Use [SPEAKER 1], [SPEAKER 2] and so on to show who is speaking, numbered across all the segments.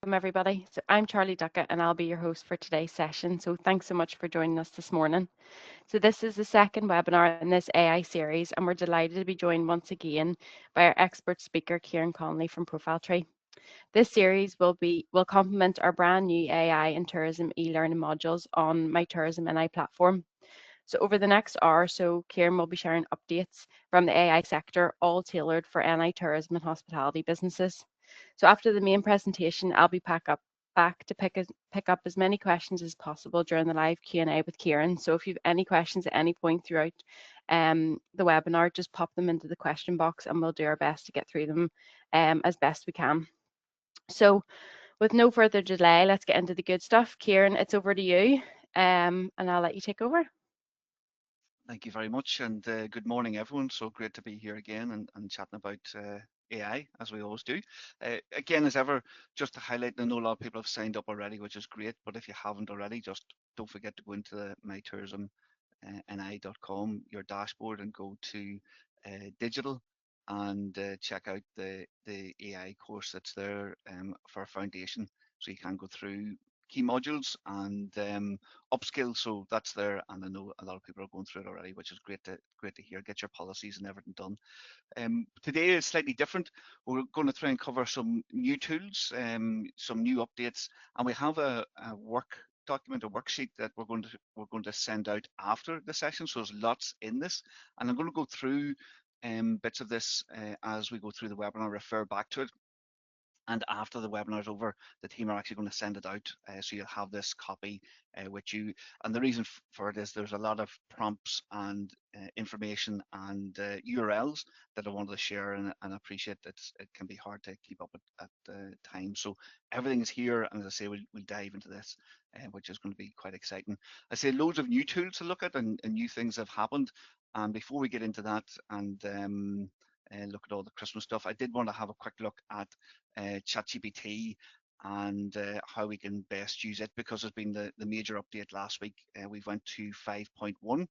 [SPEAKER 1] Welcome, everybody. So I'm Charlie Duckett, and I'll be your host for today's session. So thanks so much for joining us this morning. So this is the second webinar in this AI series, and we're delighted to be joined once again by our expert speaker, Ciaran Connolly from ProfileTree. This series will complement our brand new AI and tourism e-learning modules on MyTourismNI platform. So over the next hour or so, Ciaran will be sharing updates from the AI sector, all tailored for NI tourism and hospitality businesses. So after the main presentation, I'll be back to pick up as many questions as possible during the live Q&A with Ciaran. So if you have any questions at any point throughout the webinar, just pop them into the question box and we'll do our best to get through them as best we can. So with no further delay, let's get into the good stuff. Ciaran, it's over to you, and I'll let you take over.
[SPEAKER 2] Thank you very much, and good morning, everyone. So great to be here again and chatting about AI, as we always do. Again, as ever, just to highlight, I know a lot of people have signed up already, which is great, but if you haven't already, just don't forget to go into the mytourismni.com, your dashboard, and go to digital and check out the AI course that's there for a foundation. So you can go through key modules and upskill. So that's there, and I know a lot of people are going through it already, which is great to hear. Get your policies and everything done. Today is slightly different. We're going to try and cover some new tools, some new updates, and we have a work document, a worksheet that we're going to send out after the session. So there's lots in this, and I'm going to go through bits of this as we go through the webinar, refer back to it. And after the webinar is over, the team are actually going to send it out, so you'll have this copy with you. And the reason for it is there's a lot of prompts and information and URLs that I wanted to share, and I appreciate that it can be hard to keep up at times. So everything is here, and as I say, we'll dive into this, which is going to be quite exciting. I say loads of new tools to look at and new things have happened. And before we get into that and look at all the Christmas stuff, I did want to have a quick look at ChatGPT and how we can best use it, because there's been the major update last week. We went to 5.1,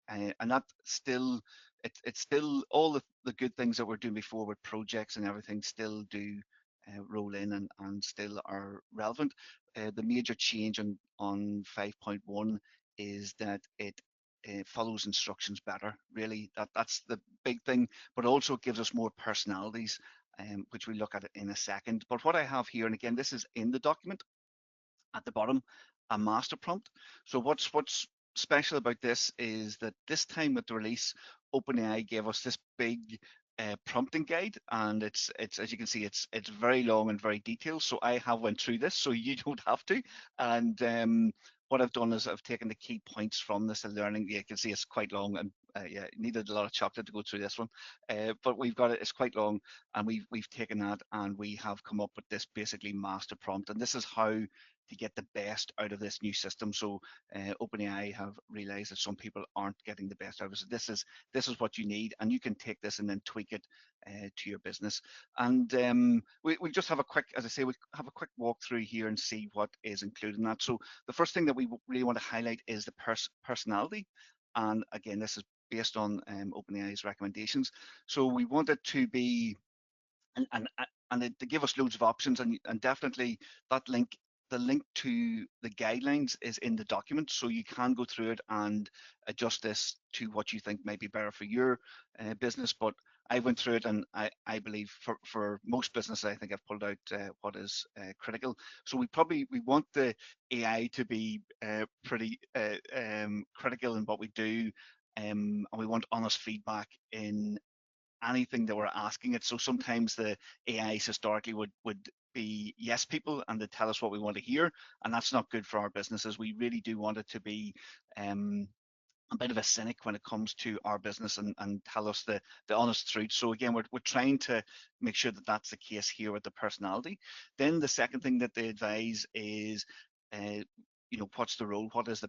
[SPEAKER 2] and that still it's still all the good things that we're doing before with projects and everything still do roll in and still are relevant. The major change on 5.1 is that it follows instructions better. Really, that's the big thing, but also it gives us more personalities, which we look at in a second. But what I have here, and again, this is in the document at the bottom, a master prompt. So what's special about this is that this time with the release, OpenAI gave us this big prompting guide, and it's as you can see, it's very long and very detailed. So I have went through this, so you don't have to. And what I've done is I've taken the key points from this and learning. You can see it's quite long, and yeah, needed a lot of chocolate to go through this one. But we've got it. It's quite long, and we've taken that and we have come up with this basically master prompt. And this is how to get the best out of this new system. So OpenAI have realized that some people aren't getting the best out of it. So this is what you need, and you can take this and then tweak it to your business. And we just have a quick, as I say, we have a quick walk through here and see what is included in that. So the first thing that we really want to highlight is the personality. And again, this is based on OpenAI's recommendations. So we want it to be and they give us loads of options, and definitely that link, the link to the guidelines is in the document, so you can go through it and adjust this to what you think might be better for your business. But I went through it, and I believe for most businesses, I think I've pulled out what is critical. So we want the AI to be pretty critical in what we do, and we want honest feedback in anything that we're asking it. So sometimes the AIs historically would be yes people, and they tell us what we want to hear, and that's not good for our businesses. We really do want it to be a bit of a cynic when it comes to our business, and tell us the honest truth. So again, we're trying to make sure that that's the case here with the personality. Then the second thing that they advise is what's the role, what is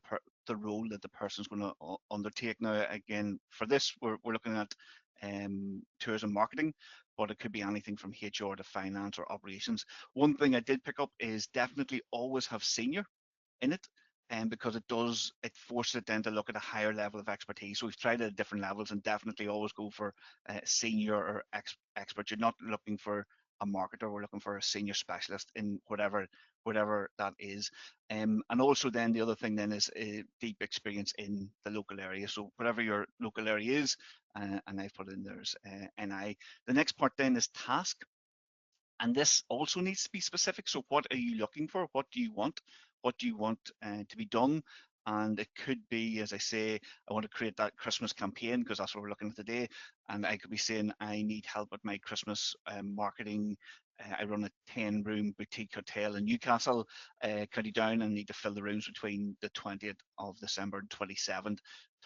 [SPEAKER 2] the role that the person's going to undertake. Now again, for this we're looking at tourism marketing, but it could be anything from HR to finance or operations. One thing I did pick up is definitely always have senior in it, and because it forces it then to look at a higher level of expertise. So we've tried it at different levels, and definitely always go for senior or expert. You're not looking for a marketer, we're looking for a senior specialist in whatever that is. And also then the other thing then is deep experience in the local area. So whatever your local area is, and I've put in there's NI. The next part then is task. And this also needs to be specific. So what are you looking for? What do you want? What do you want to be done? And it could be, as I say, I want to create that Christmas campaign because that's what we're looking at today. And I could be saying, I need help with my Christmas marketing. I run a 10-room boutique hotel in Newcastle, County Down, and need to fill the rooms between the 20th of December and 27th,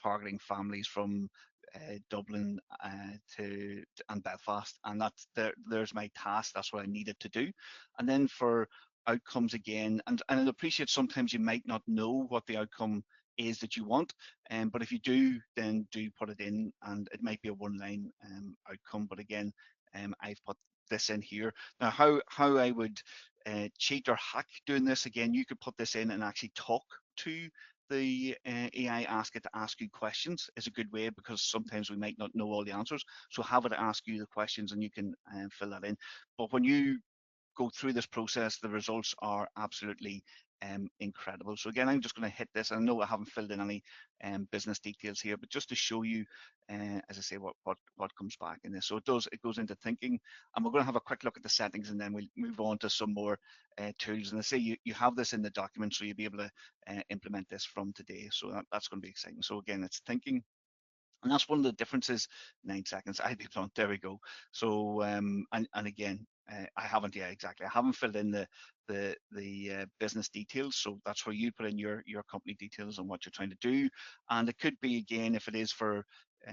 [SPEAKER 2] targeting families from Dublin and Belfast, and there's my task. That's what I needed to do, and then for outcomes again, and I appreciate sometimes you might not know what the outcome is that you want, but if you do, then do put it in, and it might be a one-line outcome. But again, I've put this in here now. How I would cheat or hack doing this again, you could put this in and actually talk to the AI, ask it to ask you questions is a good way because sometimes we might not know all the answers. So have it ask you the questions and you can fill that in. But when you go through this process, the results are absolutely incredible. So again, I'm just going to hit this. I know I haven't filled in any business details here, but just to show you, as I say, what comes back in this. So it goes into thinking, and we're going to have a quick look at the settings, and then we'll move on to some more tools. And I say you have this in the document, so you'll be able to implement this from today. So that's going to be exciting. So again, it's thinking. And that's one of the differences. 9 seconds. I'd be blunt. There we go. So and again, I haven't, yeah, exactly. I haven't filled in the business details. So that's where you put in your company details and what you're trying to do. And it could be again, if it is for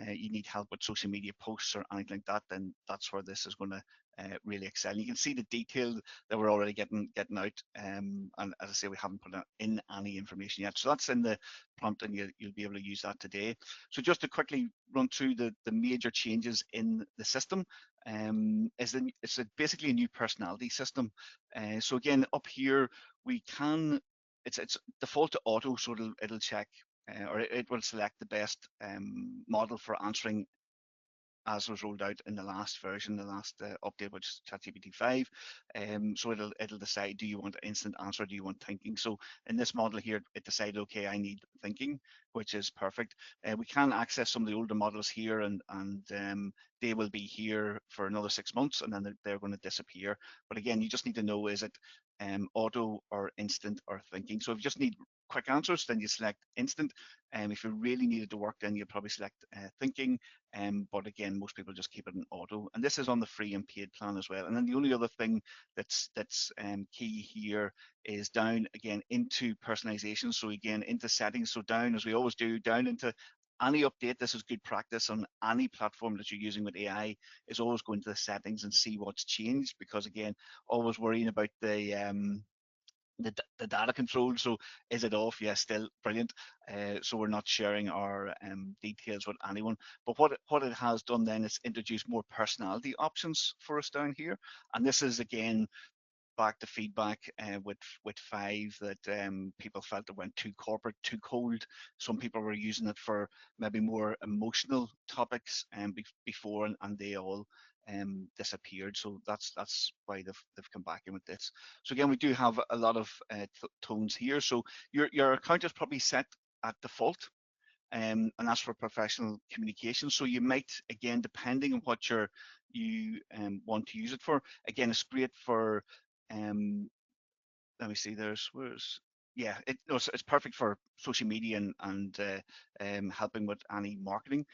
[SPEAKER 2] you need help with social media posts or anything like that, then that's where this is going to really excel. You can see the detail that we're already getting out. And as I say, we haven't put in any information yet. So that's in the prompt, and you'll be able to use that today. So just to quickly run through the major changes in the system, it's basically a new personality system. So again, up here we can, it's default to auto, so it'll check or it will select the best model for answering as was rolled out in the last version, the last update, which is ChatGPT 5. So it'll decide, do you want instant answer, do you want thinking? So in this model here, it decided, okay, I need thinking, which is perfect. We can access some of the older models here, and they will be here for another 6 months, and then they're going to disappear. But again, you just need to know, is it auto or instant or thinking? So if you just need quick answers, then you select instant. If you really need it to work, then you probably select thinking. But again, most people just keep it in auto, and this is on the free and paid plan as well. And then the only other thing that's key here is down again into personalization. So again, into settings. So down, as we always do, down into any update. This is good practice on any platform that you're using with AI. Is always go into the settings and see what's changed, because again, always worrying about the data control. So is it off? Yes, still brilliant. So we're not sharing our details with anyone. But what it has done then is introduce more personality options for us down here. And this is again back to feedback with 5 that people felt it went too corporate, too cold. Some people were using it for maybe more emotional topics before, and they all disappeared. So that's why they've come back in with this. So again, we do have a lot of tones here. So your account is probably set at default, and that's for professional communication. So you might, again, depending on what you want to use it for, again, it's great for, let me see, where's, yeah, no, it's perfect for social media and helping with any marketing.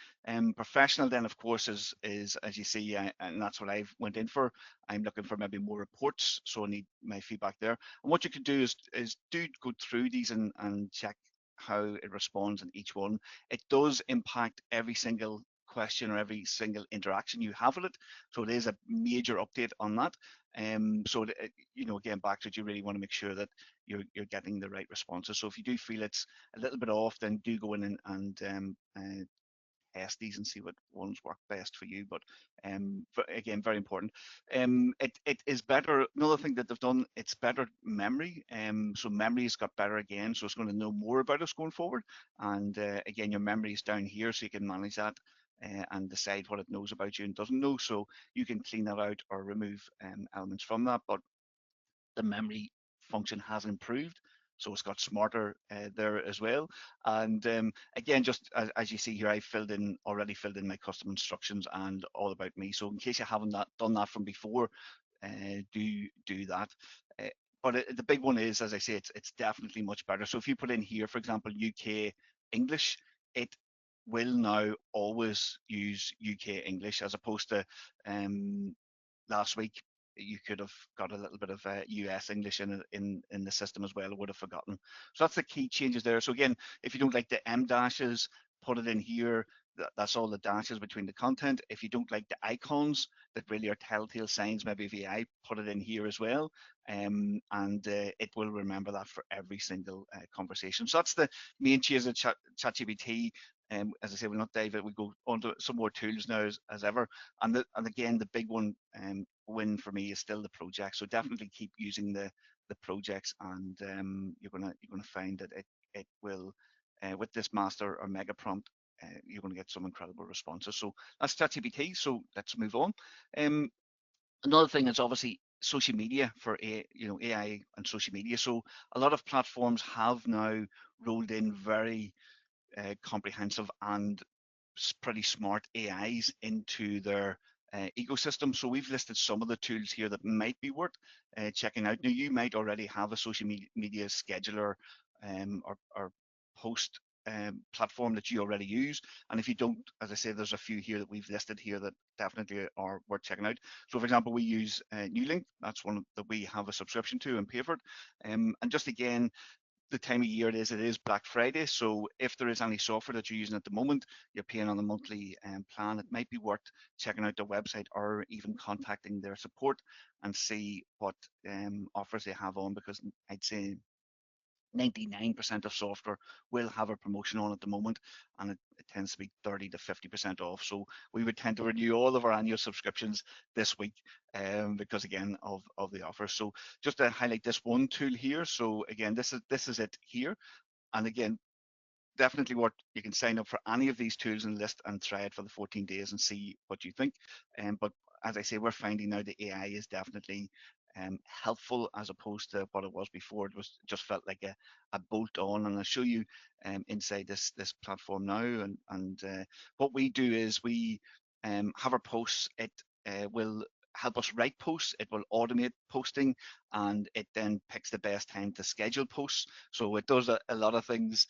[SPEAKER 2] Professional then, of course, is as you see, and that's what I've went in for. I'm looking for maybe more reports, so I need my feedback there. And what you could do is do go through these and check how it responds in each one. It does impact every single question or every single interaction you have with it. So it is a major update on that. So again, back to it, you really want to make sure that you're getting the right responses. So if you do feel it's a little bit off, then do go in and test these and see what ones work best for you. But again, very important. It is better. Another thing that they've done, it's better memory. So memory has got better again. So it's going to know more about us going forward. And again, your memory is down here, so you can manage that and decide what it knows about you and doesn't know. So you can clean that out or remove elements from that. But the memory function has improved. So it's got smarter there as well. And again, just as you see here, I already filled in my custom instructions and all about me. So in case you haven't done that from before, do that. Uh, but the big one is, as I say, it's definitely much better. So if you put in here, for example, UK English, it will now always use UK English as opposed to last week you could have got a little bit of US English in the system as well. I would have forgotten. So that's the key changes there. So again, if you don't like the M dashes, put it in here. That's all the dashes between the content. If you don't like the icons that really are telltale signs, maybe of AI, put it in here as well. And it will remember that for every single conversation. So that's the main change of ChatGPT. As I say, we'll not dive it. We go on to some more tools now as ever. And again, the big one win for me is still the project. So definitely keep using the projects, and you're gonna find that it will with this master or mega prompt. You're going to get some incredible responses. So that's ChatGPT. So let's move on. Um, Another thing is obviously social media for AI and social media. So a lot of platforms have now rolled in very comprehensive and pretty smart AIs into their ecosystem. So we've listed some of the tools here that might be worth checking out. Now you might already have a social media scheduler or post platform that you already use. And if you don't, as I say, there's a few here that we've listed here that definitely are worth checking out. So for example, we use Newlink. That's one that we have a subscription to and pay for it. And just again, the time of year it is Black Friday. So if there is any software that you're using at the moment, you're paying on a monthly plan, it might be worth checking out their website or even contacting their support and see what offers they have on, because I'd say 99% of software will have a promotion on at the moment, and it tends to be 30 to 50% off. So we would tend to renew all of our annual subscriptions this week because again of the offer. So just to highlight this one tool here. So again, this is it here. And again, definitely what you can sign up for any of these tools and list and try it for the 14 days and see what you think. But as I say, we're finding now the AI is definitely helpful as opposed to what it was before. Just felt like a bolt on, and I'll show you inside this platform now. And what we do is we have our posts. It will help us write posts. It will automate posting, and it then picks the best time to schedule posts. So it does a lot of things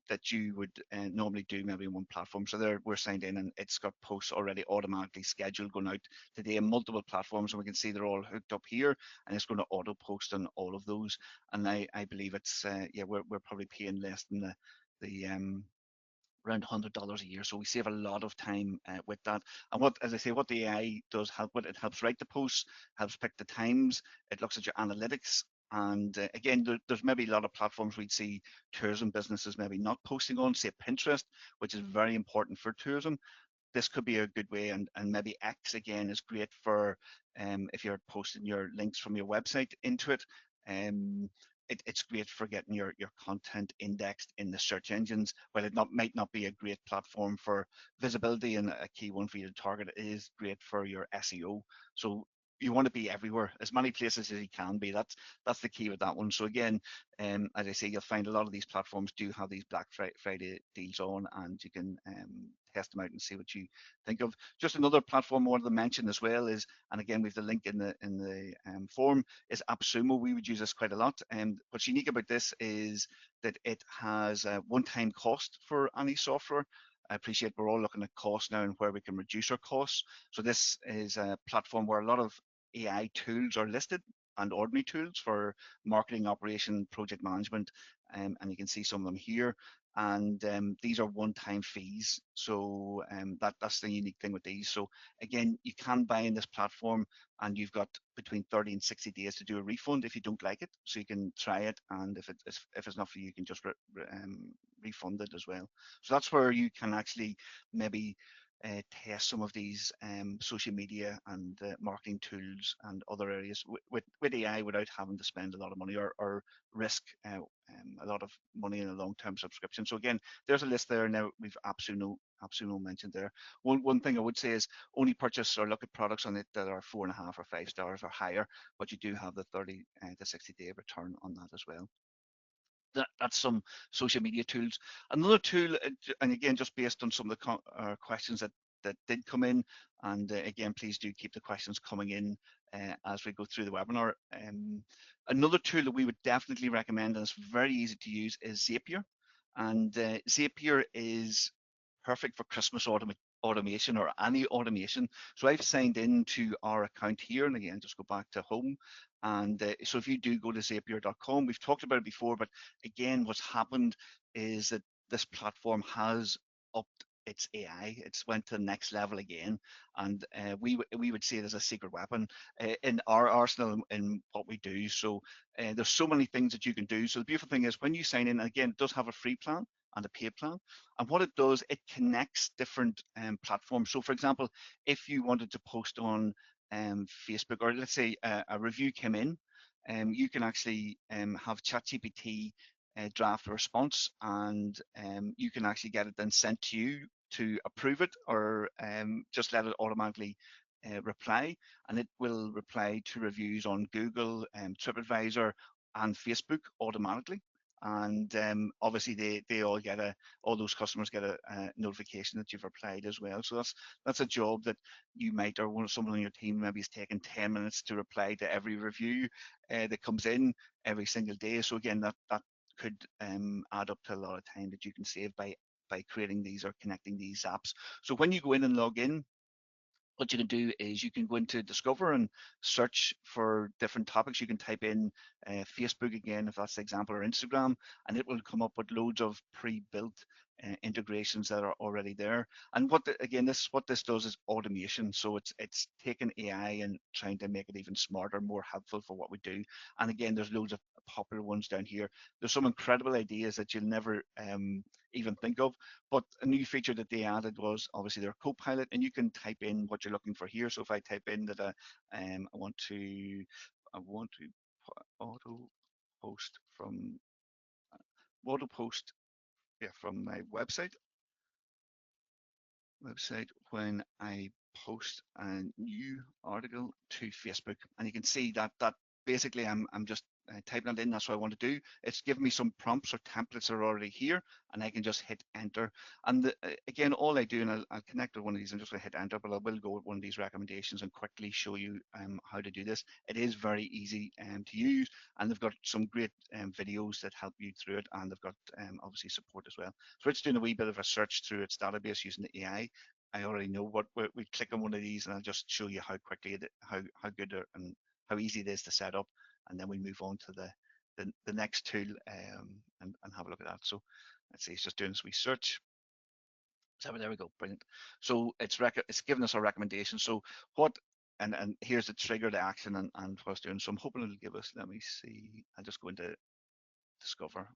[SPEAKER 2] that you would normally do maybe on one platform. So there we're signed in and it's got posts already automatically scheduled going out today on multiple platforms, and we can see they're all hooked up here, and it's going to auto post on all of those. And I believe it's yeah, we're probably paying less than the around $100 a year. So we save a lot of time with that. And what, as I say, what the AI does help with, it helps write the posts, helps pick the times, it looks at your analytics. And again, there's maybe a lot of platforms we'd see tourism businesses maybe not posting on, say Pinterest, which is very important for tourism. This could be a good way, and maybe X again is great for if you're posting your links from your website into it. Um, it's great for getting your content indexed in the search engines. While it might not be a great platform for visibility and a key one for you to target, it is great for your SEO. So you want to be everywhere, as many places as you can be. That's the key with that one. So again, as I say, you'll find a lot of these platforms do have these Black Friday deals on, and you can test them out and see what you think of. Just another platform I wanted to mention as well is, and again we've the link in the form, is AppSumo. We would use this quite a lot. And what's unique about this is that it has a one-time cost for any software. I appreciate we're all looking at costs now and where we can reduce our costs. So this is a platform where a lot of AI tools are listed, and ordinary tools for marketing, operation, project management, and you can see some of them here. And these are one-time fees, so that's the unique thing with these. So again, you can buy in this platform, and you've got between 30 and 60 days to do a refund if you don't like it. So you can try it, and if it's not for you, you can just refund it as well. So that's where you can actually maybe test some of these social media and marketing tools and other areas with AI without having to spend a lot of money or risk a lot of money in a long-term subscription. So again, there's a list there now. We've absolutely no mention there. One thing I would say is only purchase or look at products on it that are 4.5 or 5 stars or higher, but you do have the 30 to 60-day return on that as well. That's some social media tools. Another tool, and again, just based on some of the questions that did come in, and again, please do keep the questions coming in as we go through the webinar. Another tool that we would definitely recommend, and it's very easy to use, is Zapier. And Zapier is perfect for Christmas automation or any automation. So I've signed into our account here, and again, just go back to home. And so if you do go to zapier.com, we've talked about it before, but again, what's happened is that this platform has upped its AI. It's went to the next level again, and we would see it as a secret weapon in our arsenal in what we do. So there's so many things that you can do. So the beautiful thing is when you sign in, again, it does have a free plan and a paid plan. And what it does, it connects different platforms. So for example, if you wanted to post on Facebook, or let's say a review came in, you can actually have ChatGPT draft a response, and you can actually get it then sent to you to approve it, or just let it automatically reply, and it will reply to reviews on Google, TripAdvisor, and Facebook automatically. And obviously they all those customers get a notification that you've replied as well. So that's a job that you might, or someone on your team maybe is taking 10 minutes to reply to every review that comes in every single day. So again, that could add up to a lot of time that you can save by creating these or connecting these apps. So when you go in and log in, what you can do is you can go into Discover and search for different topics. You can type in Facebook again, if that's the example, or Instagram, and it will come up with loads of pre-built integrations that are already there. And what this does is automation. So it's taking AI and trying to make it even smarter, more helpful for what we do. And again, there's loads of popular ones down here. There's some incredible ideas that you'll never even think of. But a new feature that they added was obviously their Copilot, and you can type in what you're looking for here. So if I type in that I want to auto post from auto post yeah, from my website when I post a new article to Facebook, and you can see that basically I'm just typing it in. That's what I want to do. It's giving me some prompts or templates that are already here, and I can just hit enter. And again, all I do, and I'll connect with one of these. I'm just going to hit enter, but I will go with one of these recommendations and quickly show you how to do this. It is very easy to use, and they've got some great videos that help you through it, and they've got obviously support as well. So it's doing a wee bit of a search through its database using the AI. I already know what we click on one of these, and I'll just show you how quickly how good and how easy it is to set up, and then we move on to the next tool and have a look at that. So let's see, it's just doing this wee search. So there we go, brilliant. So it's giving us a recommendation. So what and here's the trigger to action and what it's doing. So I'm hoping it'll give us. Let me see. I'll just go into Discover.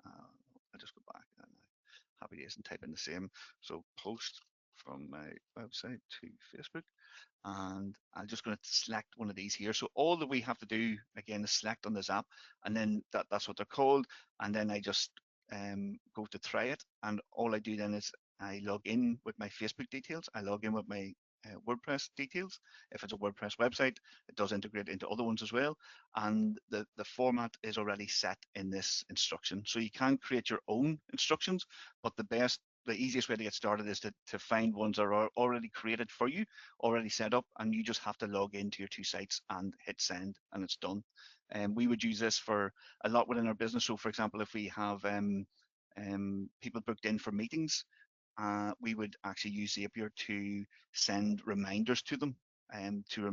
[SPEAKER 2] I'll just go back and happy days and type in the same. So post from my website to Facebook, and I'm just going to select one of these here. So all that we have to do again is select on this app, and then that's what they're called. And then I just go to try it, and all I do then is I log in with my Facebook details. I log in with my WordPress details. If it's a WordPress website, it does integrate into other ones as well. And the format is already set in this instruction. So you can create your own instructions, but the easiest way to get started is to find ones that are already created for you, already set up, and you just have to log into your two sites and hit send, and it's done. And we would use this for a lot within our business. So for example, if we have people booked in for meetings, we would actually use Zapier to send reminders to them and to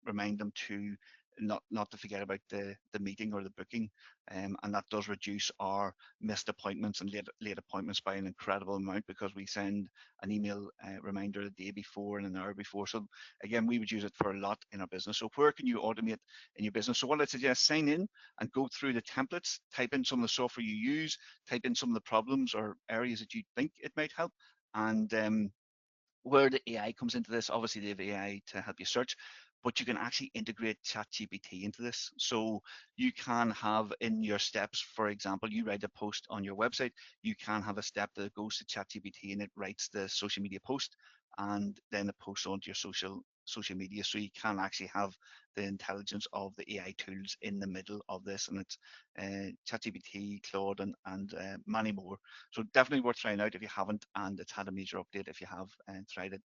[SPEAKER 2] remind them to not to forget about the meeting or the booking, and that does reduce our missed appointments and late appointments by an incredible amount, because we send an email reminder the day before and an hour before. So again, we would use it for a lot in our business. So where can you automate in your business? So what I suggest, sign in and go through the templates, type in some of the software you use, type in some of the problems or areas that you think it might help, and where the AI comes into this, obviously they have AI to help you search, but you can actually integrate ChatGPT into this. So you can have in your steps, for example, you write a post on your website, you can have a step that goes to ChatGPT and it writes the social media post, and then it posts onto your social media. So you can actually have the intelligence of the AI tools in the middle of this, and it's ChatGPT, Claude, and many more. So definitely worth trying out if you haven't, and it's had a major update if you have tried it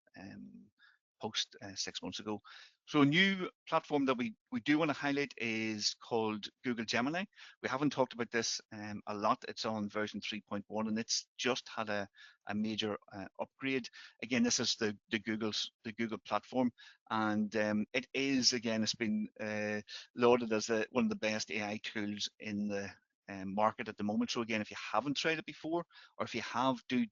[SPEAKER 2] post 6 months ago. So a new platform that we do want to highlight is called Google Gemini. We haven't talked about this a lot. It's on version 3.1 and it's just had a major upgrade. Again, this is the Google platform, and it is, again, it's been lauded as one of the best AI tools in the market at the moment. So again, if you haven't tried it before, or if you have, do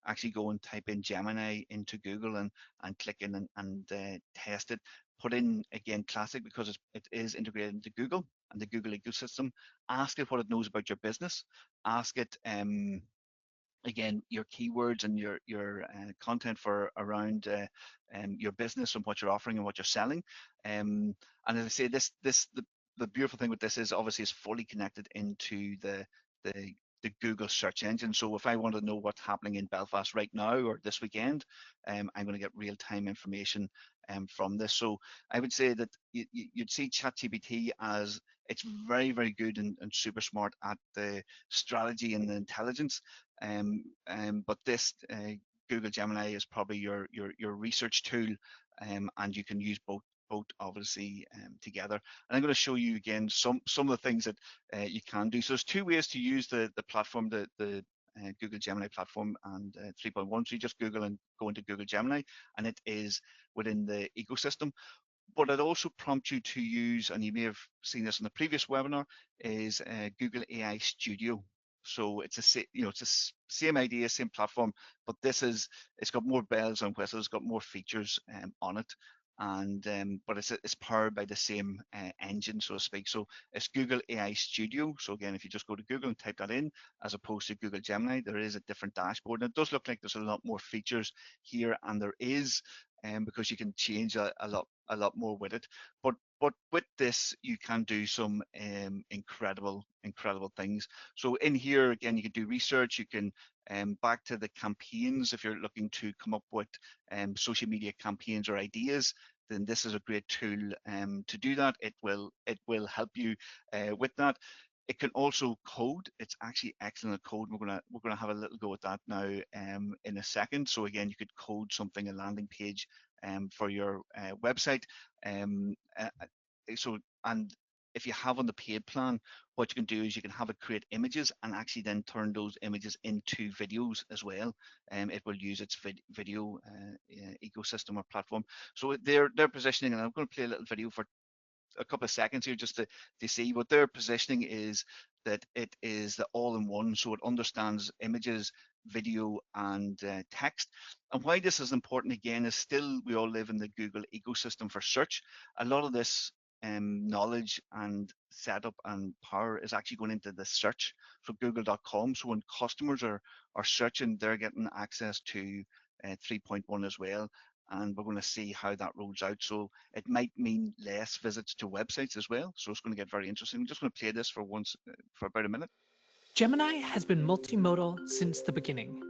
[SPEAKER 2] actually go and type in Gemini into Google and click in and test it. Put in, again, Classic, because it is integrated into Google and the Google ecosystem. Ask it what it knows about your business. Ask it again, your keywords and your content for around your business and what you're offering and what you're selling. And as I say, the beautiful thing with this is obviously it's fully connected into the the Google search engine. So if I want to know what's happening in Belfast right now or this weekend, I'm going to get real-time information from this. So I would say that you'd see ChatGPT as it's very, very good and super smart at the strategy and the intelligence. But this Google Gemini is probably your research tool, and you can use both obviously together. And I'm going to show you again some of the things that you can do. So there's two ways to use the platform, the Google Gemini platform and 3.1. So you just Google and go into Google Gemini, and it is within the ecosystem. But I'd also prompt you to use, and you may have seen this in the previous webinar, is Google AI Studio. So it's it's a same idea, same platform, but it's got more bells and whistles, got more features on it, and but it's powered by the same engine, so to speak. So it's Google AI Studio. So again, if you just go to Google and type that in, as opposed to Google Gemini, there is a different dashboard, and it does look like there's a lot more features here, and there is, because you can change a lot more with it. But with this, you can do some incredible things. So in here, again, you can do research. You can back to the campaigns if you're looking to come up with social media campaigns or ideas. Then this is a great tool to do that. It will help you with that. It can also code. It's actually excellent at code. We're gonna have a little go at that now in a second. So again, you could code something, a landing page for your website. So, and if you have on the paid plan, what you can do is you can have it create images and actually then turn those images into videos as well. It will use its video ecosystem or platform. So they're positioning, and I'm going to play a little video for a couple of seconds here just to see what their positioning is, that it is the all-in-one, so it understands images, video, and text. And why this is important, again, is still we all live in the Google ecosystem for search. A lot of this knowledge and setup and power is actually going into the search, so google.com. So when customers are searching, they're getting access to 3.1 as well, and we're going to see how that rolls out. So it might mean less visits to websites as well. So it's going to get very interesting. I'm just going to play this for about a minute.
[SPEAKER 3] Gemini has been multimodal since the beginning.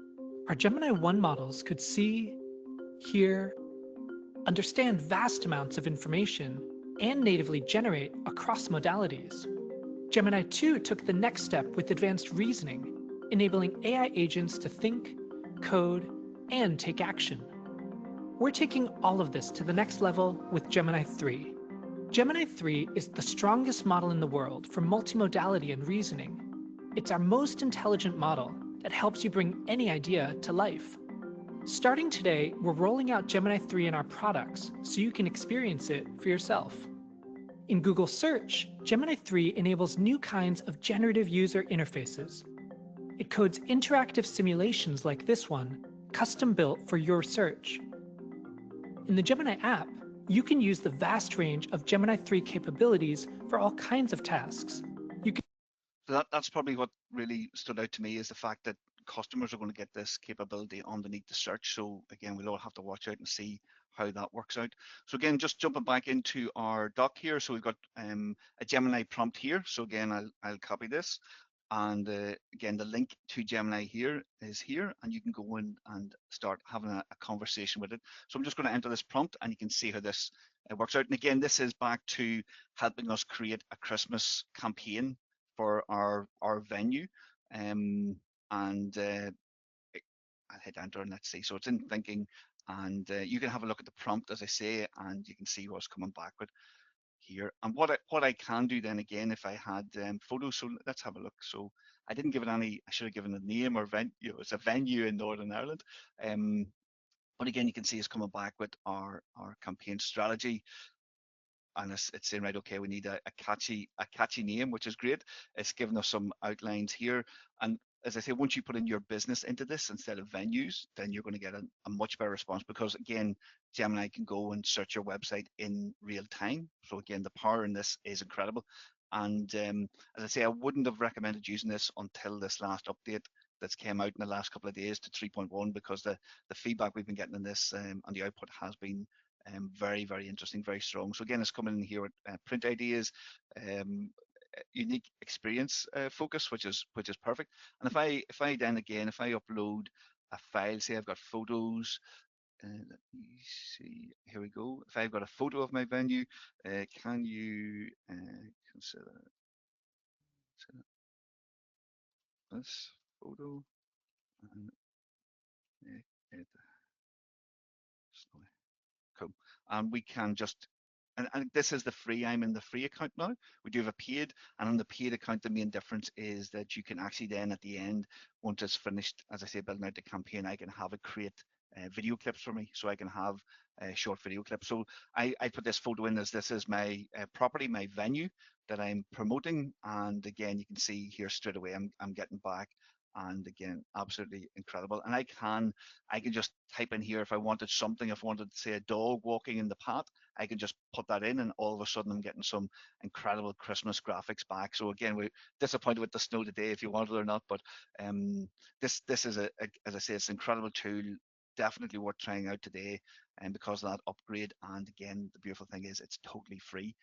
[SPEAKER 3] Our Gemini 1 models could see, hear, understand vast amounts of information, and natively generate across modalities. Gemini 2 took the next step with advanced reasoning, enabling AI agents to think, code, and take action. We're taking all of this to the next level with Gemini 3. Gemini 3 is the strongest model in the world for multimodality and reasoning. It's our most intelligent model that helps you bring any idea to life. Starting today, we're rolling out Gemini 3 in our products so you can experience it for yourself. In Google Search, Gemini 3 enables new kinds of generative user interfaces. It codes interactive simulations like this one, custom built for your search. In the Gemini app, you can use the vast range of Gemini 3 capabilities for all kinds of tasks.
[SPEAKER 2] So that's probably what really stood out to me, is the fact that customers are going to get this capability underneath the search. So again, we'll all have to watch out and see how that works out. So again, just jumping back into our doc here. So we've got a Gemini prompt here. So again, I'll copy this. And again, the link to Gemini here is here, and you can go in and start having a conversation with it. So I'm just going to enter this prompt, and you can see how this works out. And again, this is back to helping us create a Christmas campaign for our venue. And I'll hit enter and let's see. So it's in thinking, and you can have a look at the prompt, as I say, and you can see what's coming back with here. And what I can do then again, if I had photos, so let's have a look. So I didn't give it any, I should have given a name or venue. It's a venue in Northern Ireland. But again, you can see it's coming back with our campaign strategy, and it's saying, right, okay, we need a catchy name, which is great. It's giving us some outlines here, and as I say, once you put in your business into this instead of venues, then you're going to get a much better response, because again, Gemini can go and search your website in real time. So again, the power in this is incredible. And as I say, I wouldn't have recommended using this until this last update that's came out in the last couple of days to 3.1, because the feedback we've been getting in this and the output has been very, very interesting, very strong. So again, it's coming in here with print ideas, unique experience focus, which is perfect. And if I then again, if I upload a file, say I've got photos, let me see, here we go. If I've got a photo of my venue, can you consider this photo and edit. Cool. And we can just, and this is the free, I'm in the free account now. We do have a paid, and on the paid account, the main difference is that you can actually then at the end, once it's finished, as I say, building out the campaign, I can have it create video clips for me. So I can have short video clips. So I put this photo in as this is my property, my venue that I'm promoting. And again, you can see here straight away, I'm getting back. And again, absolutely incredible. And I can just type in here if I wanted something, if I wanted to say a dog walking in the path, I can just put that in, and all of a sudden I'm getting some incredible Christmas graphics back. So again, we're disappointed with the snow today, if you want it or not, but this is as I say, it's an incredible tool, definitely worth trying out today, and because of that upgrade. And again, the beautiful thing is it's totally free.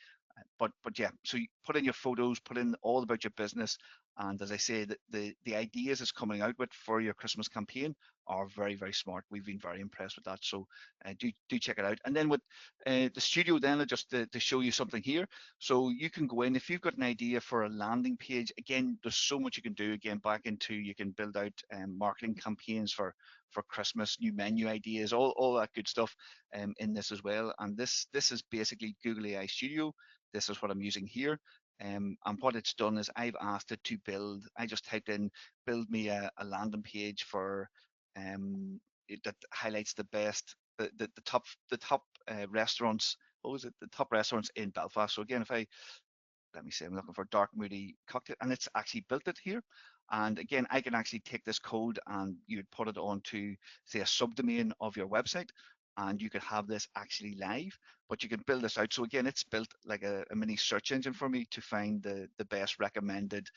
[SPEAKER 2] But yeah, so you put in your photos, put in all about your business, and as I say, the ideas it's coming out with for your Christmas campaign are very, very smart. We've been very impressed with that. So do check it out. And then with the studio, then just to show you something here. So you can go in, if you've got an idea for a landing page, again, there's so much you can do. Again, back into, you can build out marketing campaigns for Christmas, new menu ideas, all that good stuff in this as well. And this is basically Google AI Studio. This is what I'm using here. And what it's done is I've asked it to build, I just typed in, build me a landing page for that highlights the best, the top restaurants. What was it? The top restaurants in Belfast. So again, if I, let me say, I'm looking for dark moody cocktail, and it's actually built it here. And again, I can actually take this code and you'd put it onto, say, a subdomain of your website, and you could have this actually live, but you can build this out. So again, it's built like a mini search engine for me to find the best recommended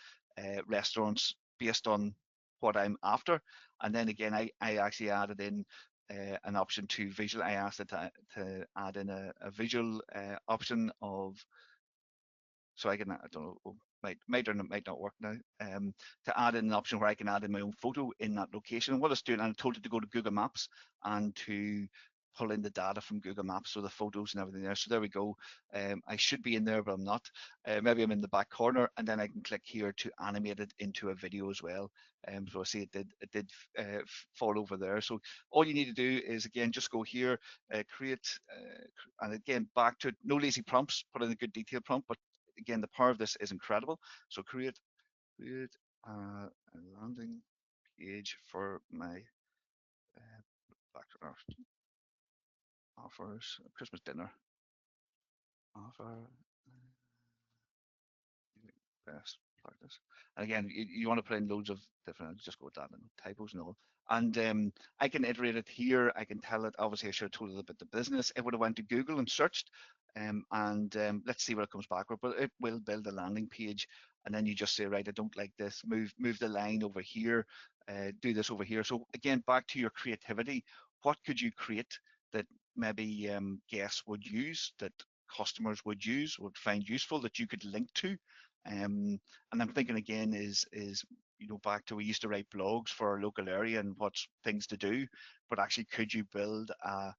[SPEAKER 2] restaurants based on what I'm after. And then again, I actually added in an option to visual. I asked it to add in a visual option of, so I can, I don't know, might or might not work now, to add in an option where I can add in my own photo in that location. And what it's doing, and I told it to go to Google Maps and to pull in the data from Google Maps, so the photos and everything there. So there we go. I should be in there, but I'm not. Maybe I'm in the back corner, and then I can click here to animate it into a video as well. So I see it did fall over there. So all you need to do is, again, just go here, create, and again, back to no lazy prompts, put in a good detailed prompt, but again, the power of this is incredible. So create a landing page for my background offers, Christmas dinner offer, best practice. And again, you want to put in loads of different, I'll just go with that and typos and all. And I can iterate it here. I can tell it, obviously I should have told it about the business. It would have went to Google and searched, let's see what it comes back with, but it will build a landing page. And then you just say, right, I don't like this, move the line over here, do this over here. So again, back to your creativity, what could you create that maybe guests would use, that customers would use, would find useful, that you could link to? And I'm thinking again is back to, we used to write blogs for our local area and what's things to do, but actually could you build an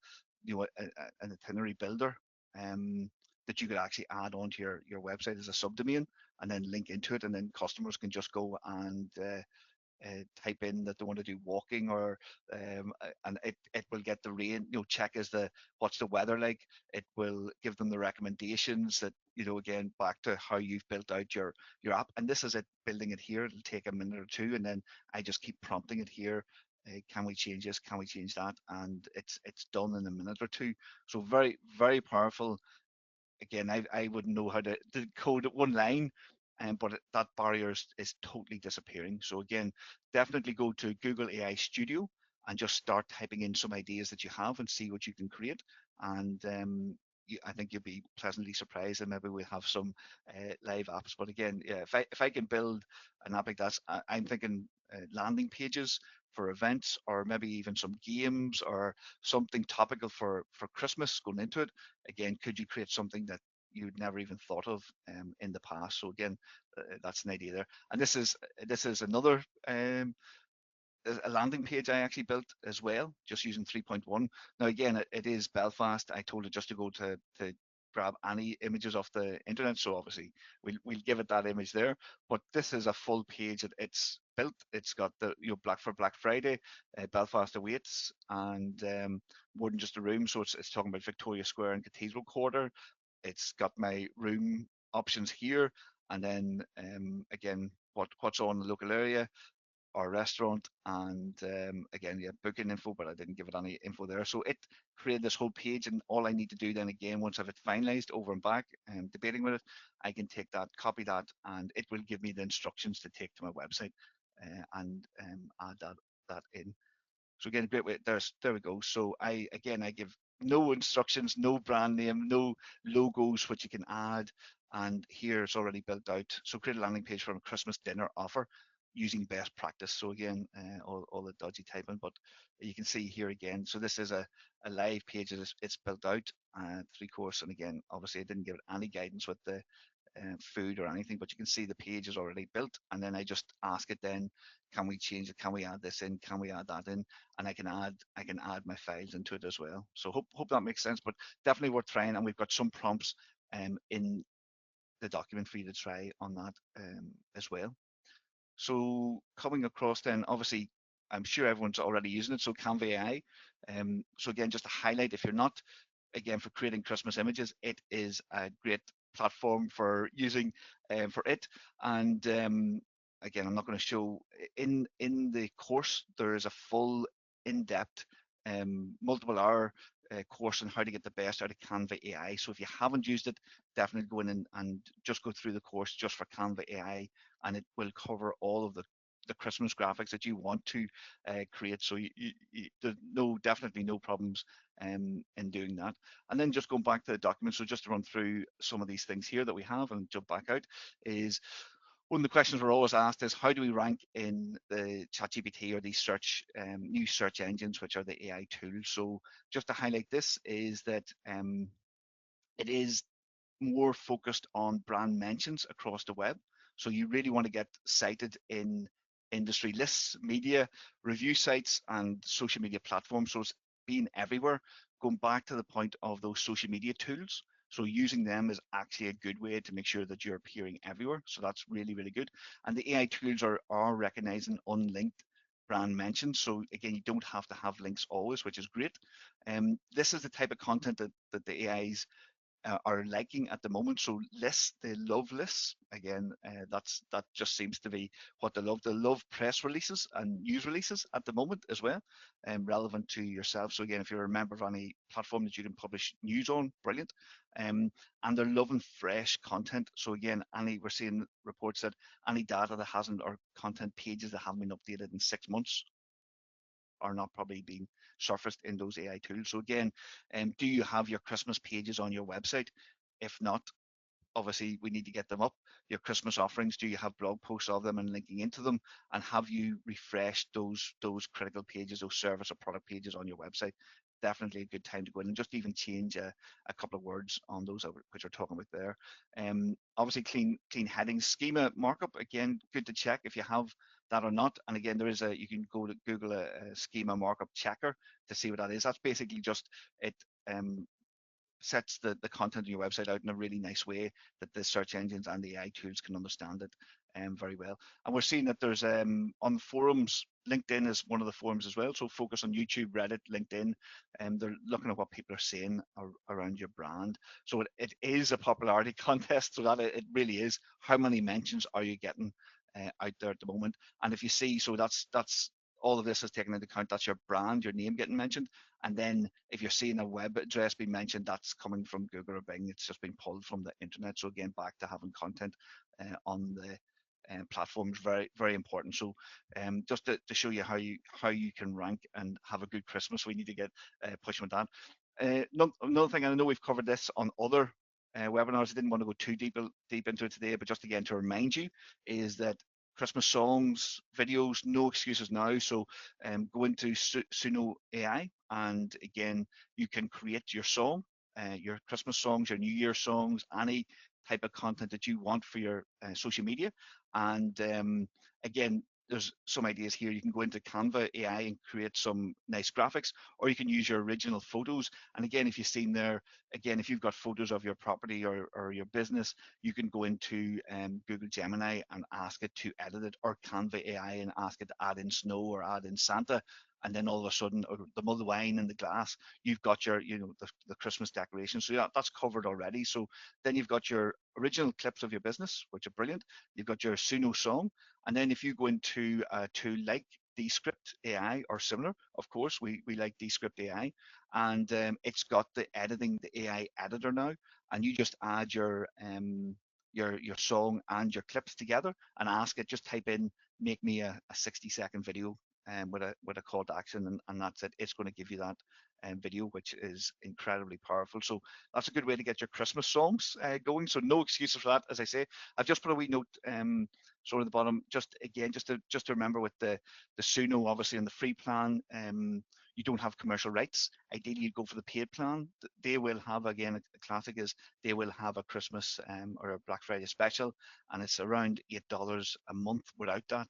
[SPEAKER 2] itinerary builder that you could actually add onto your website as a subdomain and then link into it, and then customers can just go and type in that they want to do walking, or and it will get the rain, check what's the weather like. It will give them the recommendations that, again, back to how you've built out your app. And this is it, building it here. It'll take a minute or two, and then I just keep prompting it here. Can we change this? Can we change that? And it's done in a minute or two. So very, very powerful. Again, I wouldn't know how to code it one line, but that barrier is totally disappearing. So again, definitely go to Google AI Studio and just start typing in some ideas that you have and see what you can create. And I think you'll be pleasantly surprised, and maybe we'll have some live apps. But again, yeah, if I can build an app like that, I'm thinking landing pages for events, or maybe even some games or something topical for Christmas going into it. Again, could you create something that you'd never even thought of in the past? So again, that's an idea there. And this is another a landing page I actually built as well, just using 3.1. Now again, it is Belfast. I told it just to go to grab any images off the internet, so obviously we'll give it that image there. But this is a full page that it's built. It's got the Black Friday, Belfast awaits, and more than just a room. So it's talking about Victoria Square and Cathedral Quarter. It's got my room options here, and then again, what's on the local area, our restaurant, and again, yeah, booking info, but I didn't give it any info there. So it created this whole page, and all I need to do then, again, once I've it finalized over and back and debating with it, I can take that, copy that, and it will give me the instructions to take to my website and add that in. So again, great way. There we go. So I give no instructions, no brand name, no logos which you can add, and here it's already built out. So create a landing page for a Christmas dinner offer using best practice. So again, all the dodgy typing, but you can see here again. So this is a live page. It's built out, 3 course, and again, obviously I didn't give it any guidance with the food or anything, but you can see the page is already built, and then I just ask it then, can we change it, can we add this in, can we add that in, and I can add my files into it as well. So hope that makes sense, but definitely worth trying, and we've got some prompts in the document for you to try on that as well. So coming across then, obviously I'm sure everyone's already using it, so Canva AI. So again, just to highlight, if you're not, again, for creating Christmas images, it is a great platform for using for it. And again, I'm not going to show in the course. There is a full, in-depth, multiple hour course on how to get the best out of Canva AI. So if you haven't used it, definitely go in and just go through the course just for Canva AI, and it will cover all of the Christmas graphics that you want to create. So there's definitely no problems in doing that. And then just going back to the document, so just to run through some of these things here that we have and jump back out, is one of the questions we're always asked is, how do we rank in the ChatGPT or these new search engines, which are the AI tools? So just to highlight this is that it is more focused on brand mentions across the web. So you really want to get cited in industry lists, media, review sites, and social media platforms. So it's being everywhere. Going back to the point of those social media tools, so using them is actually a good way to make sure that you're appearing everywhere. So that's really, really good. And the AI tools are recognizing unlinked brand mentions. So again, you don't have to have links always, which is great. This is the type of content that the AIs are liking at the moment. So lists, they love lists. Again, that just seems to be what they love. They love press releases and news releases at the moment as well, relevant to yourself. So again, if you're a member of any platform that you can publish news on, brilliant. And they're loving fresh content. So again, we're seeing reports that any data that hasn't, or content pages that haven't been updated in 6 months, are not probably being surfaced in those AI tools. So again, do you have your Christmas pages on your website? If not, obviously we need to get them up. Your Christmas offerings, do you have blog posts of them and linking into them? And have you refreshed those critical pages, those service or product pages on your website? Definitely a good time to go in and just even change a couple of words on those which we're talking about there. Obviously clean headings, schema markup, again, good to check if you have that or not. And again, there is you can go to Google a schema markup checker to see what that is. That's basically just it sets the content on your website out in a really nice way that the search engines and the AI tools can understand it very well. And we're seeing that there's on forums, LinkedIn is one of the forums as well. So focus on YouTube, Reddit, LinkedIn, and they're looking at what people are saying around your brand. So it is a popularity contest. So that it really is. How many mentions are you getting out there at the moment? And if you see, so that's all of this is taken into account. That's your brand, your name getting mentioned. And then if you're seeing a web address being mentioned, that's coming from Google or Bing. It's just been pulled from the internet. So again, back to having content on the platform is very, very important. So just to show you how you can rank and have a good Christmas, we need to get pushing with that. Another thing, I know we've covered this on other webinars. I didn't want to go too deep into it today, but just again to remind you is that Christmas songs, videos, no excuses now. So go into Suno AI, and again, you can create your song, your Christmas songs, your New Year songs, any type of content that you want for your social media. And again, there's some ideas here. You can go into Canva AI and create some nice graphics, or you can use your original photos. And again, if you've seen there, again, if you've got photos of your property or your business, you can go into Google Gemini and ask it to edit it, or Canva AI and ask it to add in snow or add in Santa. And then all of a sudden, or the mulled wine in the glass, you've got your, the Christmas decorations. So yeah, that's covered already. So then you've got your original clips of your business, which are brilliant. You've got your Suno song. And then if you go into a tool like Descript AI or similar, of course, we like Descript AI, and it's got the editing, the AI editor now, and you just add your song and your clips together and ask it, just type in, make me a 60-second video with a call to action, and that's it. It's going to give you that video, which is incredibly powerful. So that's a good way to get your Christmas songs going. So no excuses for that. As I say, I've just put a wee note sort of the bottom, just again, just to remember with the Suno, obviously in the free plan, you don't have commercial rights. Ideally, you go for the paid plan. They will have, again, a classic is they will have a Christmas or a Black Friday special, and it's around $8 a month without that.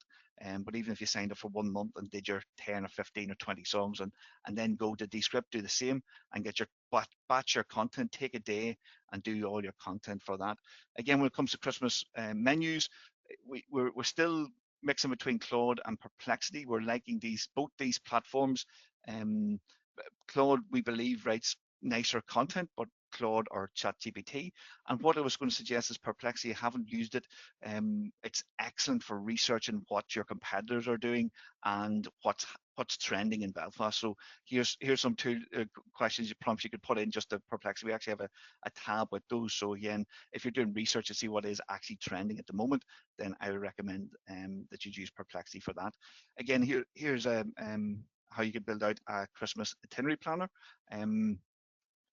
[SPEAKER 2] But even if you signed up for 1 month and did your 10 or 15 or 20 songs, and then go to Descript, do the same, and get your batch your content, take a day and do all your content for that. Again, when it comes to Christmas menus, we're still mixing between Claude and Perplexity. We're liking both these platforms. Claude, we believe, writes nicer content, but Claude or ChatGPT. And what I was going to suggest is Perplexity. I haven't used it. It's excellent for researching what your competitors are doing and what's trending in Belfast. So here's some two questions, prompts you could put in just to Perplexity. We actually have a tab with those. So again, if you're doing research to see what is actually trending at the moment, then I would recommend that you use Perplexity for that. Again, here's how you can build out a Christmas itinerary planner.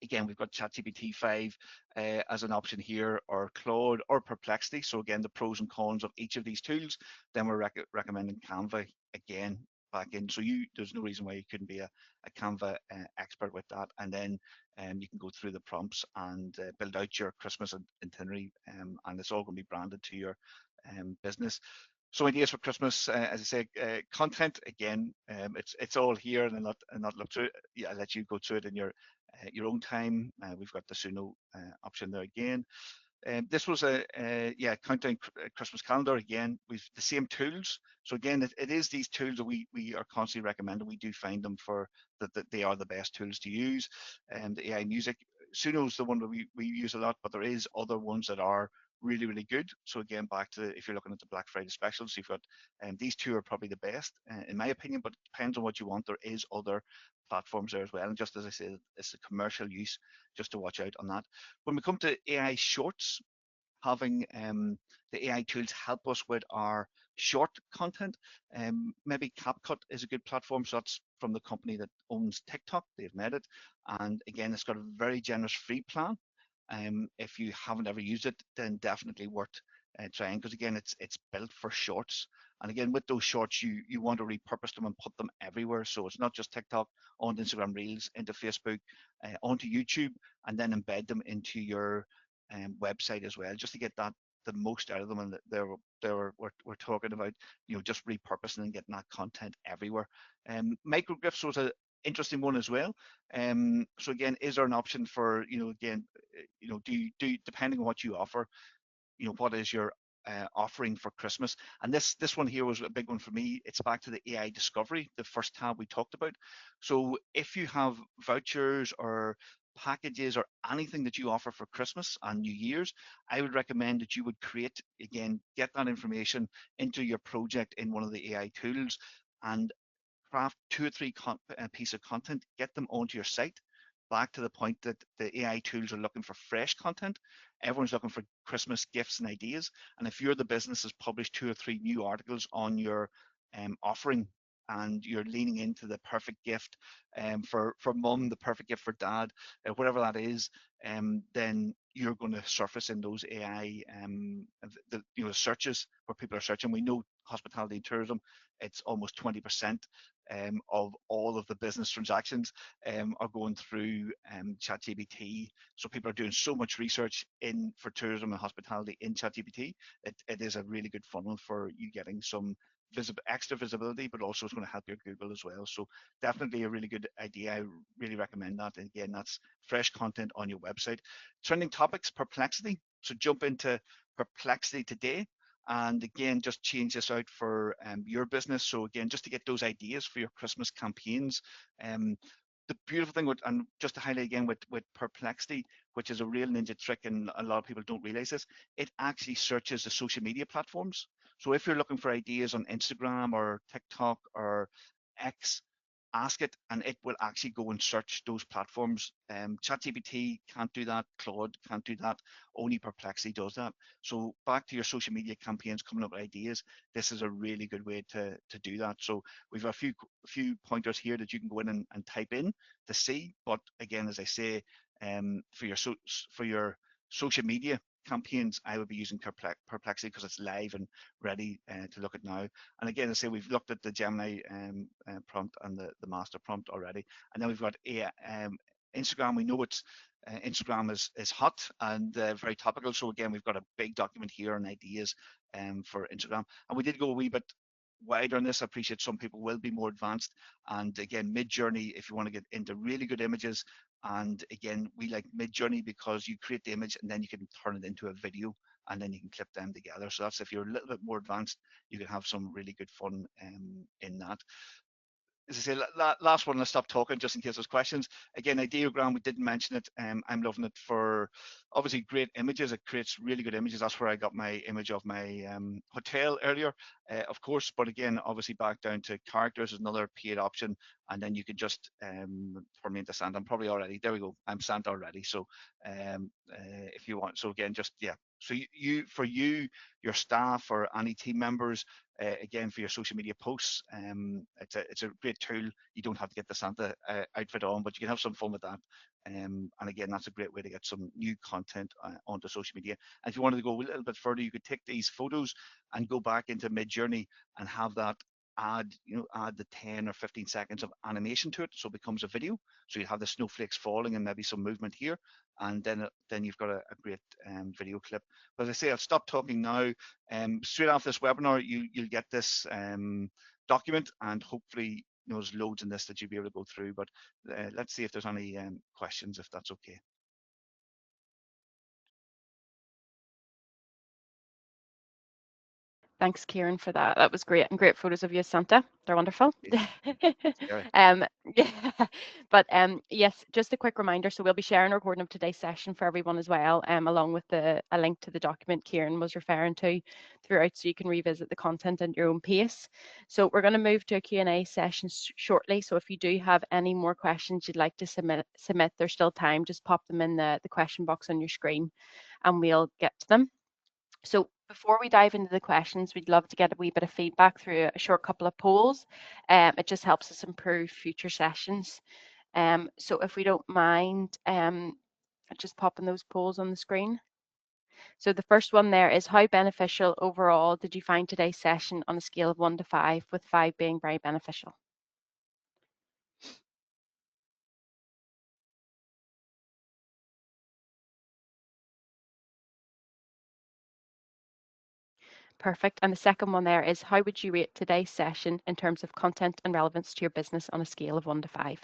[SPEAKER 2] Again, we've got ChatGPT 5 as an option here, or Claude or Perplexity. So again, the pros and cons of each of these tools. Then we're recommending Canva again back in. So there's no reason why you couldn't be a Canva expert with that. And then you can go through the prompts and build out your Christmas itinerary, and it's all going to be branded to your business. So ideas for Christmas, as I say, content again. It's all here, and not look through it. Yeah, I'll let you go through it in your own time. We've got the Suno option there again. This was a countdown Christmas calendar. Again, we've the same tools. So again, it is these tools that we are constantly recommending. We do find them for that they are the best tools to use. The AI music, Suno's the one that we use a lot, but there is other ones that are really, really good. So again, back to if you're looking at the Black Friday specials, you've got these two are probably the best in my opinion, but it depends on what you want. There is other platforms there as well. And just as I said, it's the commercial use, just to watch out on that. When we come to AI shorts, having the AI tools help us with our short content. Maybe CapCut is a good platform. So that's from the company that owns TikTok. They've made it. And again, it's got a very generous free plan. If you haven't ever used it, then definitely worth trying, because again, it's built for shorts. And again, with those shorts, you want to repurpose them and put them everywhere. So it's not just TikTok, on Instagram Reels, into Facebook, onto YouTube, and then embed them into your website as well, just to get that the most out of them. And we're talking about, just repurposing and getting that content everywhere. Microgriffs was an interesting one as well. So again, is there an option for, again, do depending on what you offer, what is your offering for Christmas? And this one here was a big one for me. It's back to the AI discovery, the first tab we talked about. So if you have vouchers or packages or anything that you offer for Christmas and New Year's, I would recommend that you would create, again, get that information into your project in one of the AI tools, and craft 2 or 3 piece of content, get them onto your site. Back to the point that the AI tools are looking for fresh content. Everyone's looking for Christmas gifts and ideas. And if you're the business that's published 2 or 3 new articles on your offering, and you're leaning into the perfect gift for mum, the perfect gift for dad, whatever that is, then you're going to surface in those AI searches where people are searching. We know hospitality and tourism, it's almost 20% of all of the business transactions are going through ChatGPT. So people are doing so much research in for tourism and hospitality in ChatGPT. It is a really good funnel for you getting some extra visibility, but also it's going to help your Google as well. So definitely a really good idea. I really recommend that. And again, that's fresh content on your website. Trending topics, perplexity. So jump into perplexity today, and again, just change this out for your business. So again, just to get those ideas for your Christmas campaigns. The beautiful thing with, and just to highlight again with perplexity, which is a real ninja trick and a lot of people don't realize this, it actually searches the social media platforms. So if you're looking for ideas on Instagram or TikTok or X, ask it and it will actually go and search those platforms. ChatGPT can't do that, Claude can't do that, only Perplexity does that. So back to your social media campaigns, coming up with ideas, this is a really good way to do that. So we've a few pointers here that you can go in and type in to see. But again, as I say, for your social media campaigns, I would be using Perplexity because it's live and ready to look at now. And again, I say we've looked at the Gemini prompt and the master prompt already, and then we've got Instagram. We know it's Instagram is hot and very topical. So again, we've got a big document here on ideas for Instagram, and we did go a wee bit wider on this. I appreciate some people will be more advanced, and again, Mid-Journey if you want to get into really good images. And again, we like Mid-Journey because you create the image and then you can turn it into a video and then you can clip them together. So that's if you're a little bit more advanced, you can have some really good fun in that. As I say, last one, I'll stop talking just in case there's questions. Again, Ideogram, we didn't mention it. I'm loving it for obviously great images. It creates really good images. That's where I got my image of my hotel earlier, of course. But again, obviously back down to characters is another paid option. And then you can just turn me into Santa. I'm probably already, there we go. I'm Santa already. So if you want, so again, just, yeah. So your staff or any team members, again, for your social media posts, it's a great tool. You don't have to get the Santa outfit on, but you can have some fun with that. And again, that's a great way to get some new content onto social media. And if you wanted to go a little bit further, you could take these photos and go back into Mid-Journey and have that add the 10 or 15 seconds of animation to it, so it becomes a video. So you have the snowflakes falling and maybe some movement here, and then you've got a great video clip. But as I say, I'll stop talking now. Straight after this webinar, you'll get this document, and hopefully there's loads in this that you'll be able to go through. But let's see if there's any questions, if that's okay.
[SPEAKER 1] Thanks, Ciaran, for that. That was great, and great photos of you, Santa. They're wonderful.
[SPEAKER 2] Sarah.
[SPEAKER 1] Yeah, but yes, just a quick reminder. So we'll be sharing a recording of today's session for everyone as well, along with a link to the document Ciaran was referring to throughout, so you can revisit the content at your own pace. So we're going to move to a Q&A session shortly. So if you do have any more questions you'd like to submit, there's still time. Just pop them in the question box on your screen, and we'll get to them. So before we dive into the questions, we'd love to get a wee bit of feedback through a short couple of polls. It just helps us improve future sessions. So if we don't mind, just popping those polls on the screen. So the first one there is, how beneficial overall did you find today's session on a scale of 1 to 5, with 5 being very beneficial? Perfect. And the second one there is, how would you rate today's session in terms of content and relevance to your business on a scale of 1 to 5?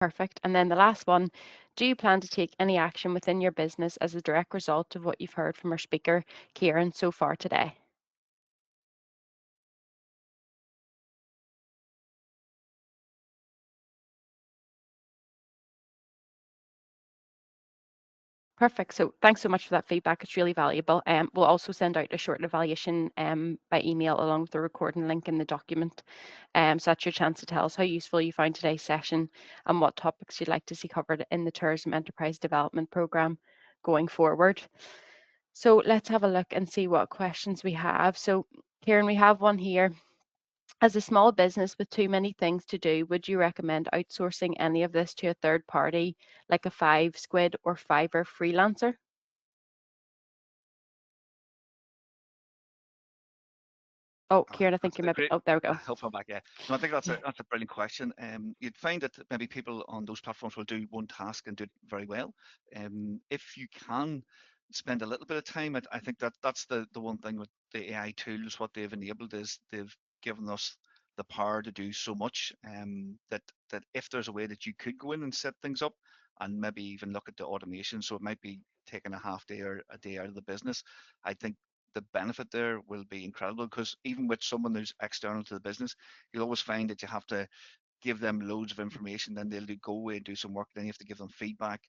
[SPEAKER 1] Perfect. And then the last one, do you plan to take any action within your business as a direct result of what you've heard from our speaker, Ciaran, so far today? Perfect. So thanks so much for that feedback. It's really valuable. We'll also send out a short evaluation by email along with the recording link in the document. So that's your chance to tell us how useful you found today's session and what topics you'd like to see covered in the Tourism Enterprise Development Programme going forward. So let's have a look and see what questions we have. So Ciaran, we have one here. As a small business with too many things to do, would you recommend outsourcing any of this to a third party, like a Five Squid or Fiverr freelancer? Oh, Ciaran, I think
[SPEAKER 2] That's
[SPEAKER 1] you're
[SPEAKER 2] a
[SPEAKER 1] maybe,
[SPEAKER 2] great.
[SPEAKER 1] oh, there we
[SPEAKER 2] I
[SPEAKER 1] go.
[SPEAKER 2] hope I'm back. Yeah. No, I think that's a brilliant question. You'd find that maybe people on those platforms will do one task and do it very well. If you can spend a little bit of time, I think that that's the one thing with the AI tools. What they've enabled is they've given us the power to do so much. That if there's a way that you could go in and set things up and maybe even look at the automation, so it might be taking a half day or a day out of the business. I think the benefit there will be incredible, because even with someone who's external to the business, you'll always find that you have to give them loads of information, then they'll go away and do some work, then you have to give them feedback,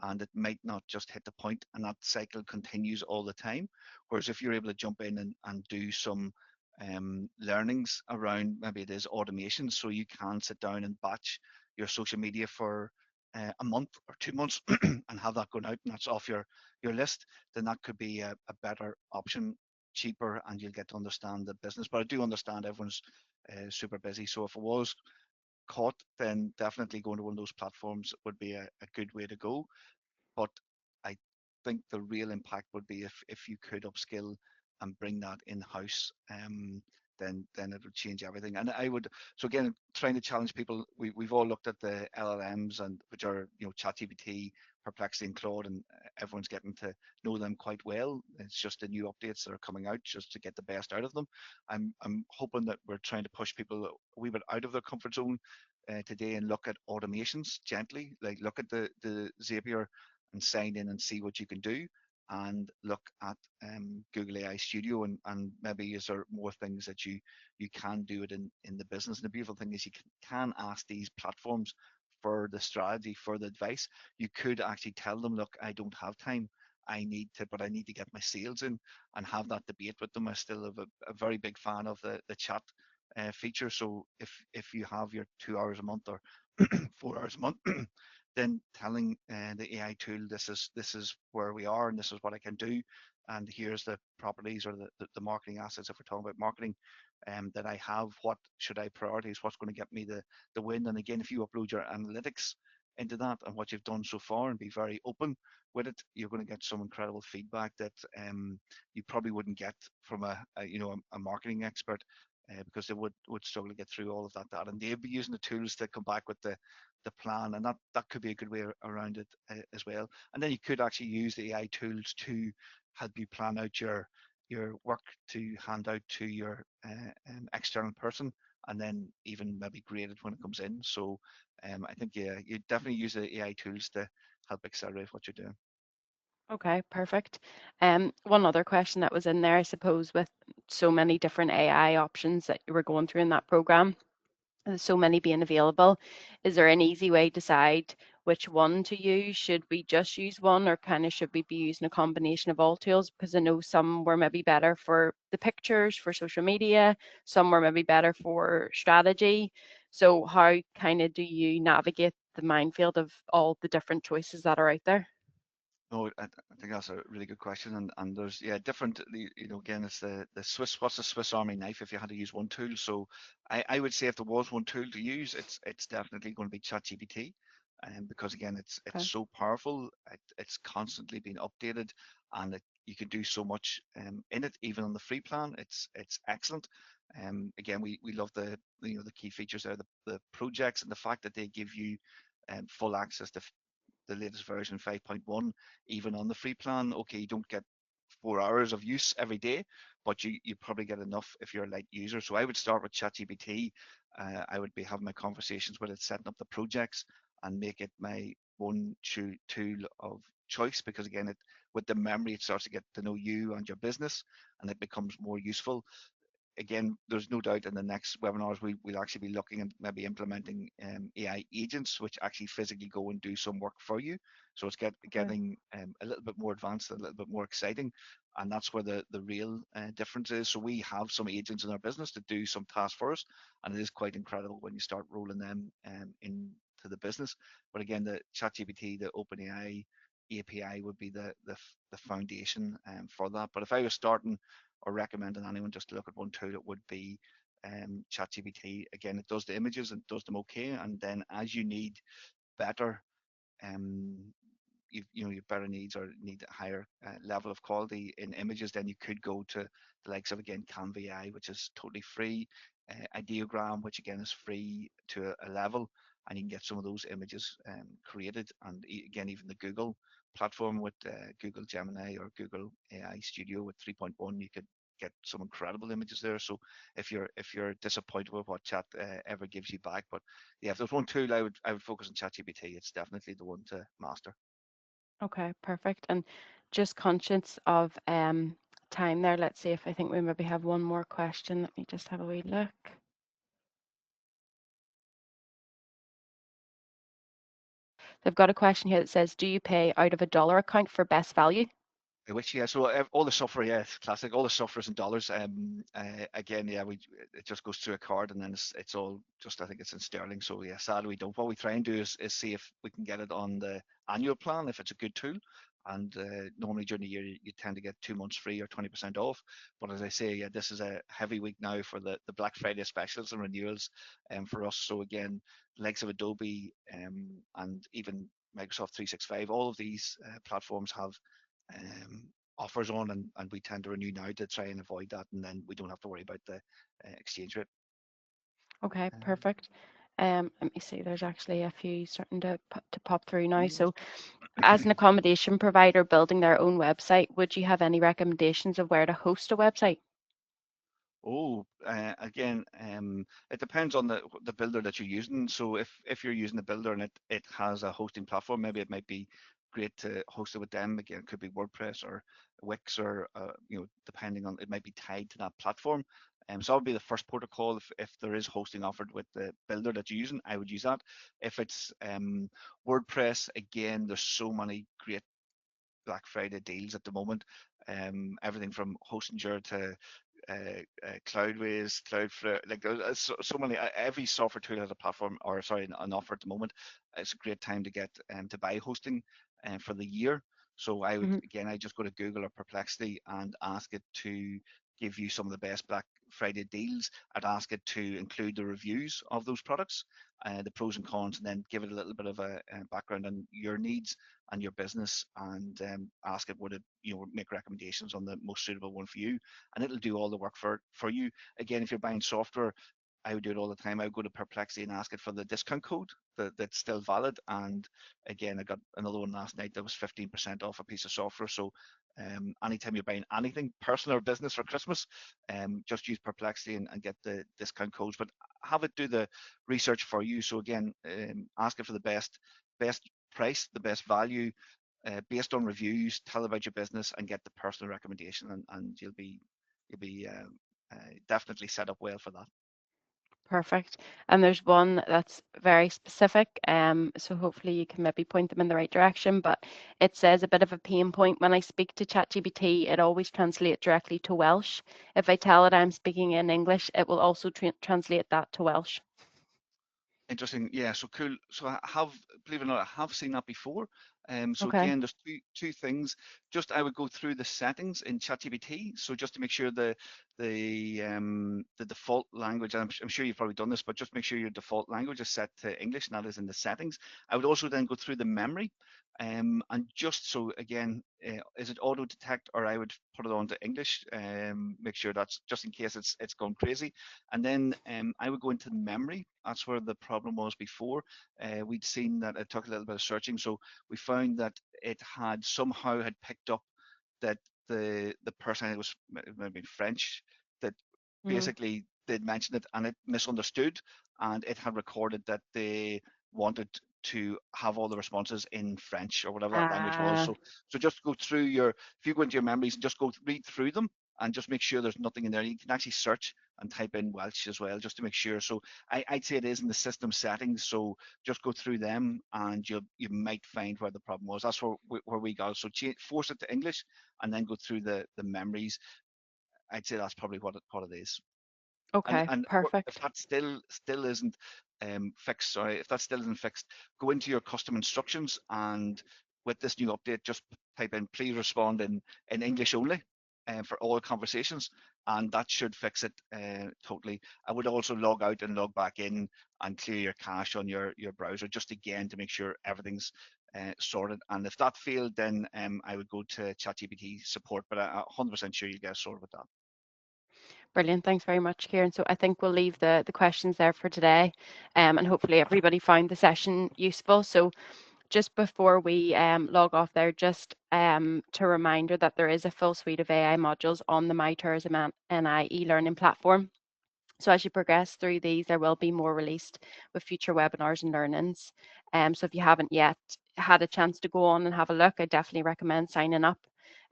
[SPEAKER 2] and it might not just hit the point, and that cycle continues all the time. Whereas if you're able to jump in and do some learnings around, maybe it is automation, so you can sit down and batch your social media for a month or 2 months and have that going out, and that's off your list, then that could be a better option, cheaper, and you'll get to understand the business. But I do understand everyone's super busy, so if it was caught, then definitely going to one of those platforms would be a good way to go. But I think the real impact would be if you could upskill and bring that in house. Then it would change everything. And I would, so again, trying to challenge people. We've all looked at the LLMs, and which are, ChatGPT, Perplexity, and Claude, and everyone's getting to know them quite well. It's just the new updates that are coming out just to get the best out of them. I'm hoping that we're trying to push people a wee bit out of their comfort zone today and look at automations gently, like look at the Zapier and sign in and see what you can do, and look at Google AI Studio, and maybe is there more things that you can do it in the business. And the beautiful thing is you can ask these platforms for the strategy, for the advice. You could actually tell them, look, I don't have time. But I need to get my sales in, and have that debate with them. I still have a very big fan of the chat feature. So if you have your 2 hours a month or 4 hours a month, then telling the AI tool, this is where we are, and this is what I can do, and here's the properties, or the marketing assets, if we're talking about marketing, that I have. What should I prioritize? What's going to get me the win? And again, if you upload your analytics into that and what you've done so far, and be very open with it, you're going to get some incredible feedback that you probably wouldn't get from a marketing expert, because they would struggle to get through all of that data, and they'd be using the tools to come back with the plan, and that could be a good way around it as well. And then you could actually use the AI tools to help you plan out your work to hand out to your external person, and then even maybe grade it when it comes in. So I think, yeah, you definitely use the AI tools to help accelerate what you're doing.
[SPEAKER 1] Okay, perfect. One other question that was in there, I suppose, with so many different AI options that you were going through in that program, and so many being available, is there an easy way to decide which one to use? Should we just use one, or kind of should we be using a combination of all tools? Because I know some were maybe better for the pictures, for social media, some were maybe better for strategy. So how kind of do you navigate the minefield of all the different choices that are out there?
[SPEAKER 2] No, I think that's a really good question, and there's, yeah, different. Again, it's the Swiss. What's the Swiss Army knife if you had to use one tool? So I would say if there was one tool to use, it's definitely going to be ChatGPT, and because again, it's
[SPEAKER 1] Okay.
[SPEAKER 2] so powerful. It's constantly being updated, and you can do so much in it, even on the free plan. It's excellent. Again, we love the key features there, the projects, and the fact that they give you full access to the latest version 5.1, even on the free plan. Okay, you don't get 4 hours of use every day, but you probably get enough if you're a light user. So I would start with ChatGPT. I would be having my conversations with it, setting up the projects, and make it my one tool of choice, because again, it with the memory, it starts to get to know you and your business, and it becomes more useful. Again, there's no doubt in the next webinars we'll actually be looking at maybe implementing AI agents, which actually physically go and do some work for you. So it's
[SPEAKER 1] Okay.
[SPEAKER 2] getting a little bit more advanced, a little bit more exciting, and that's where the real difference is. So we have some agents in our business that do some tasks for us, and it is quite incredible when you start rolling them into the business. But again, the ChatGPT, the OpenAI API would be the foundation for that. But if I was starting or recommending anyone just to look at one tool, it would be ChatGPT. Again, it does the images and does them okay, and then as you need better um, your better needs or need a higher level of quality in images, then you could go to the likes of, again, Canva AI, which is totally free, Ideogram, which again is free to a level, and you can get some of those images created. And again, even the Google platform with Google Gemini or Google AI Studio with 3.1, you could get some incredible images there. So if you're disappointed with what chat ever gives you back, but yeah, if there's one tool I would focus on ChatGPT, it's definitely the one to master.
[SPEAKER 1] Okay, perfect. And just conscious of time there. Let's see if I think we maybe have one more question. Let me just have a wee look. They've got a question here that says, do you pay out of a dollar account for best value?
[SPEAKER 2] Which, yeah, so all the software, yeah, it's classic. All the software is in dollars. Again, yeah, we it just goes through a card, and then it's all just, I think it's in sterling. So yeah, sadly we don't. What we try and do is see if we can get it on the annual plan if it's a good tool. And normally during the year you tend to get 2 months free or 20% off. But as I say, yeah, this is a heavy week now for the Black Friday specials and renewals for us. So again, the likes of Adobe and even Microsoft 365, all of these platforms have um, offers on, and we tend to renew now to try and avoid that, and then we don't have to worry about the exchange rate.
[SPEAKER 1] Okay,
[SPEAKER 2] Um,
[SPEAKER 1] perfect. Let me see, there's actually a few starting to pop through now.
[SPEAKER 2] yes.
[SPEAKER 1] So as an accommodation provider building their own website, would you have any recommendations of where to host a website?
[SPEAKER 2] Oh, again, it depends on the builder that you're using. So if you're using a builder and it has a hosting platform, maybe it might be great to host it with them. Again, it could be WordPress or Wix, or depending on, it might be tied to that platform. So that would be the first protocol. If there is hosting offered with the builder that you're using, I would use that. If it's WordPress, again, there's so many great Black Friday deals at the moment. Everything from Hostinger to Cloudways, Cloudflare, like there's so many. Every software tool has a platform, or sorry, an offer at the moment. It's a great time to get to buy hosting for the year. So I would,
[SPEAKER 1] Hmm.
[SPEAKER 2] again, I just go to Google or Perplexity and ask it to give you some of the best Black Friday deals. I'd ask it to include the reviews of those products, the pros and cons, and then give it a little bit of a background on your needs and your business, and ask it would it make recommendations on the most suitable one for you, and it'll do all the work for you. Again, if you're buying software, I would do it all the time. I would go to Perplexity and ask it for the discount code that's still valid. And again, I got another one last night that was 15% off a piece of software. So anytime you're buying anything, personal or business for Christmas, just use Perplexity and get the discount codes. But have it do the research for you. So again, ask it for the best price, the best value, based on reviews. Tell about your business and get the personal recommendation, and you'll be definitely set up well for that.
[SPEAKER 1] Perfect. And there's one that's very specific, so hopefully you can maybe point them in the right direction. But it says a bit of a pain point when I speak to ChatGPT, it always translates directly to Welsh. If I tell it I'm speaking in English, it will also translate that to Welsh.
[SPEAKER 2] Interesting. Yeah, so cool. So I have, believe it or not, I have seen that before. So
[SPEAKER 1] Okay.
[SPEAKER 2] again, there's two things. Just I would go through the settings in ChatGPT. So just to make sure the default language, and I'm sure you've probably done this, but just make sure your default language is set to English, and that is in the settings. I would also then go through the memory, and just so again, is it auto detect, or I would put it on to English, make sure that's just in case it's gone crazy. And then I would go into the memory. That's where the problem was before. We'd seen that it took a little bit of searching, so we found that it had somehow had picked up that the person, it was maybe French, that
[SPEAKER 1] Mm.
[SPEAKER 2] basically did mention it, and it misunderstood, and it had recorded that they wanted to have all the responses in French or whatever that language was.
[SPEAKER 1] Uh,
[SPEAKER 2] So just go through if you go into your memories and just go read through them and just make sure there's nothing in there. You can actually search and type in Welsh as well, just to make sure. So I'd say it is in the system settings. So just go through them, and you might find where the problem was. That's where we got. So force it to English, and then go through the memories. I'd say that's probably what it is. And
[SPEAKER 1] okay,
[SPEAKER 2] if
[SPEAKER 1] perfect.
[SPEAKER 2] that still isn't fixed, sorry, if that still isn't fixed, go into your custom instructions, and with this new update, just type in please respond in English only, for all conversations, and that should fix it totally. I would also log out and log back in and clear your cache on your browser, just again to make sure everything's sorted. And if that failed, then I would go to ChatGPT support, but I'm 100% sure you get sorted with that.
[SPEAKER 1] Brilliant. Thanks very much, Ciaran. So I think we'll leave the questions there for today, and hopefully everybody found the session useful. So just before we log off there, just to reminder that there is a full suite of AI modules on the MyTourismNI e-learning platform. So as you progress through these, there will be more released with future webinars and learnings. So if you haven't yet had a chance to go on and have a look, I definitely recommend signing up.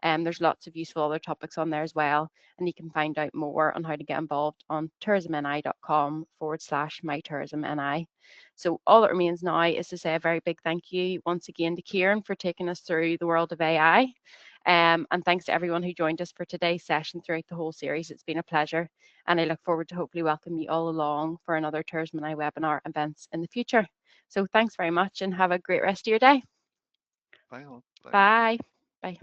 [SPEAKER 1] There's lots of useful other topics on there as well. And you can find out more on how to get involved on tourismni.com/mytourismni. So all that remains now is to say a very big thank you once again to Ciaran for taking us through the world of AI. And thanks to everyone who joined us for today's session throughout the whole series. It's been a pleasure. And I look forward to hopefully welcome you all along for another TourismNI webinar events in the future. So thanks very much and have a great rest of your day.
[SPEAKER 2] Bye all. Bye.
[SPEAKER 1] Bye. Bye.